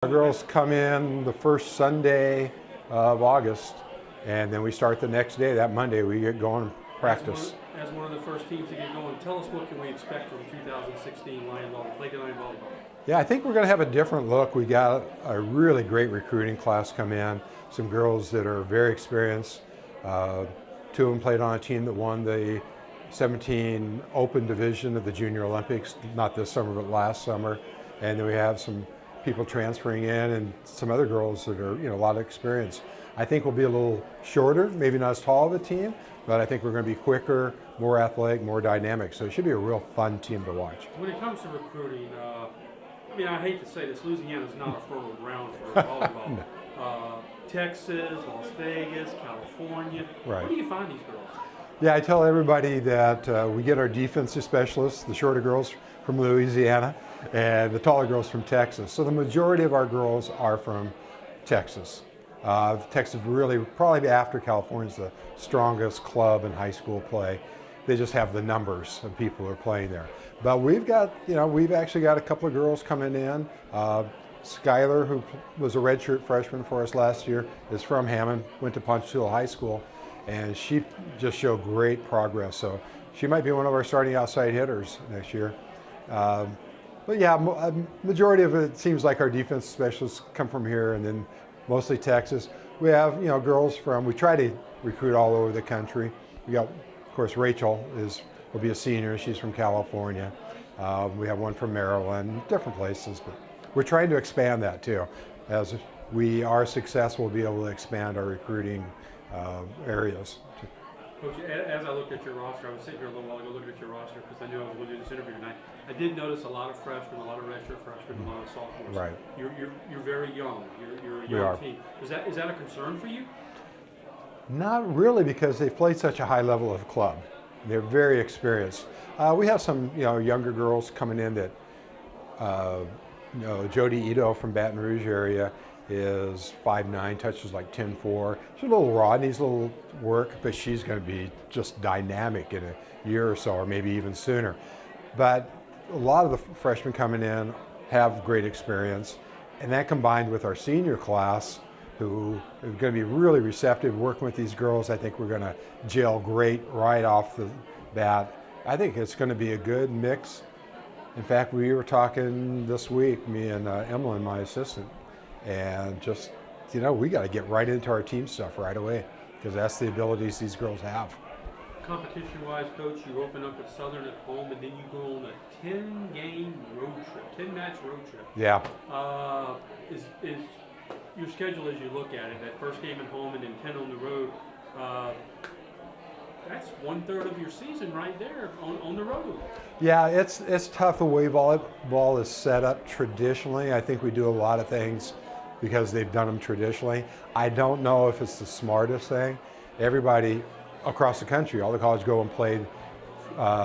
Our girls come in the first Sunday of August, and then we start the next day. That Monday we get going and practice. As one of the first teams to get going, tell us what can we expect from 2016 Lion Volleyball? Yeah, I think we're going to have a different look. We got a really great recruiting class come in. Some girls that are very experienced. Two of them played on a team that won the 17 Open Division of the Junior Olympics, not this summer but last summer. And then we have some people transferring in and some other girls that are, a lot of experience. I think we'll be a little shorter, maybe not as tall of a team, but I think we're going to be quicker, more athletic, more dynamic. So it should be a real fun team to watch. When it comes to recruiting, I hate to say this, Louisiana is not a fertile ground for volleyball. No. Texas, Las Vegas, California. Right. Where do you find these girls? Yeah, I tell everybody that we get our defensive specialists, the shorter girls from Louisiana, and the taller girls from Texas. So the majority of our girls are from Texas. Texas really, probably after California, is the strongest club in high school play. They just have the numbers of people who are playing there. But we've got, we've actually got a couple of girls coming in. Skylar, who was a redshirt freshman for us last year, is from Hammond, went to Ponchatoula High School, and she just showed great progress. So she might be one of our starting outside hitters next year. But yeah, majority of it seems like our defense specialists come from here, and then mostly Texas. We have, girls from, we try to recruit all over the country. We got, of course, Rachel will be a senior. She's from California. We have one from Maryland, different places, but we're trying to expand that too. As we are successful, we'll be able to expand our recruiting areas. Coach, as I looked at your roster, I was sitting here a little while ago looking at your roster because I knew I was going to do this interview tonight. I did notice a lot of freshmen, a lot of redshirt freshmen, a lot of sophomores. Right. You're very young. You're a We are. young team. Is that a concern for you? Not really, because they've played such a high level of club. They're very experienced. We have some, younger girls coming in that, Jody Ito from Baton Rouge area is 5'9", touches like 10'4". She's a little raw, needs a little work, but she's going to be just dynamic in a year or so, or maybe even sooner. But a lot of the freshmen coming in have great experience, and that combined with our senior class, who are going to be really receptive working with these girls. I think we're going to gel great right off the bat. I think it's going to be a good mix. In fact, we were talking this week, me and Emily, my assistant, and just, we got to get right into our team stuff right away, because that's the abilities these girls have. Competition-wise, Coach, you open up at Southern at home, and then you go on a 10-game road trip, 10-match road trip. Yeah. Is your schedule, as you look at it, that first game at home and then 10 on the road, that's 1/3 of your season right there on the road. Yeah, it's tough the way volleyball is set up traditionally. I think we do a lot of things because they've done them traditionally. I don't know if it's the smartest thing. Everybody across the country, all the colleges go and play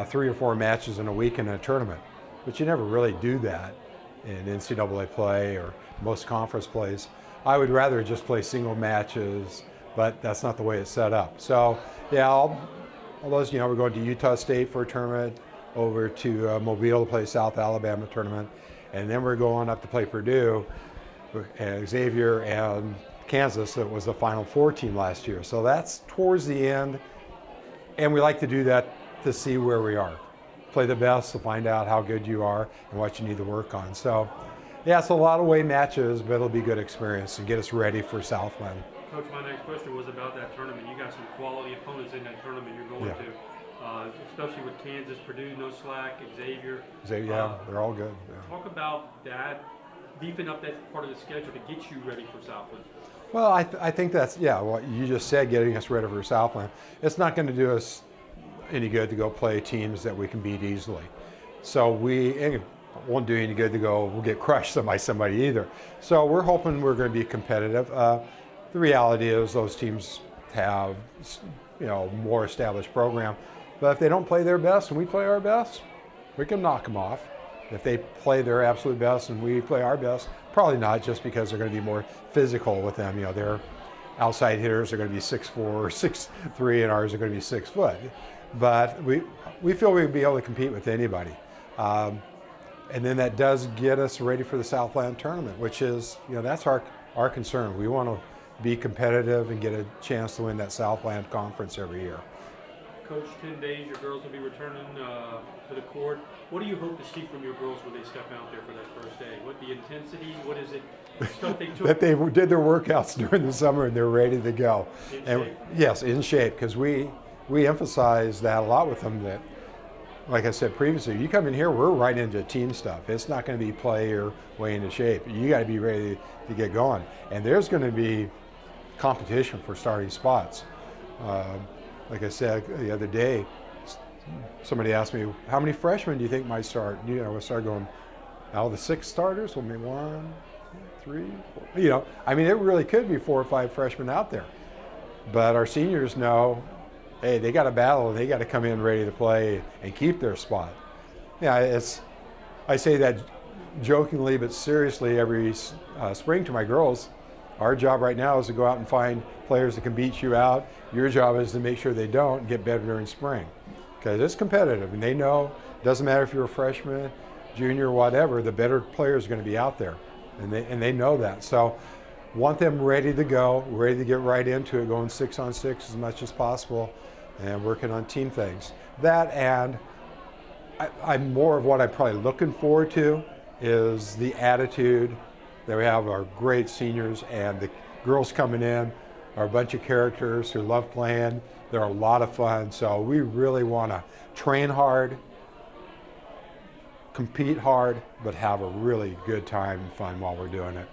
3 or 4 matches in a week in a tournament, but you never really do that in NCAA play or most conference plays. I would rather just play single matches, but that's not the way it's set up. So yeah, all those, we're going to Utah State for a tournament, over to Mobile to play South Alabama tournament, and then we're going up to play Purdue, and Xavier, and Kansas. That was the Final Four team last year. So that's towards the end, and we like to do that to see where we are. Play the best to find out how good you are and what you need to work on. So yeah, it's a lot of away matches, but it'll be a good experience and get us ready for Southland. Coach, my next question was about that tournament. You got some quality opponents in that tournament you're going to, especially with Kansas, Purdue, no slack, Xavier. Yeah, they're all good. Yeah. Talk about that, beefing up that part of the schedule to get you ready for Southland. Well, I think that's, what you just said, getting us ready for Southland. It's not going to do us any good to go play teams that we can beat easily. So it won't do any good to go, we'll get crushed by somebody either. So we're hoping we're going to be competitive. The reality is those teams have, more established program. But if they don't play their best and we play our best, we can knock them off. If they play their absolute best and we play our best, probably not, just because they're going to be more physical with them. Their outside hitters are going to be 6'4" or 6'3", and ours are going to be 6 foot. But we feel we'd be able to compete with anybody. And then that does get us ready for the Southland tournament, which is, that's our concern. We want to be competitive and get a chance to win that Southland conference every year. Coach, 10 days, your girls will be returning to the court. What do you hope to see from your girls when they step out there for that first day? What the intensity? What is it? Stuff they took? That they did their workouts during the summer and they're ready to go. In shape? Yes, in shape, because we emphasize that a lot with them. That, like I said previously, you come in here, we're right into team stuff. It's not going to be play or way into shape. You got to be ready to get going, and there's going to be competition for starting spots. Like I said the other day, somebody asked me, how many freshmen do you think might start? We started going, out of the 6 starters, well, maybe 1, 2, 3, 4. It really could be 4 or 5 freshmen out there. But our seniors know, hey, they got to battle and they got to come in ready to play and keep their spot. I say that jokingly but seriously every spring to my girls. Our job right now is to go out and find players that can beat you out. Your job is to make sure they don't and get better during spring. Because it's competitive, and they know, it doesn't matter if you're a freshman, junior, whatever, the better players are going to be out there. And they know that. So want them ready to go, ready to get right into it, going 6-on-6 as much as possible, and working on team things. That, and I'm more of what I'm probably looking forward to is the attitude that we have. Our great seniors and the girls coming in are a bunch of characters who love playing. They're a lot of fun, so we really want to train hard, compete hard, but have a really good time and fun while we're doing it.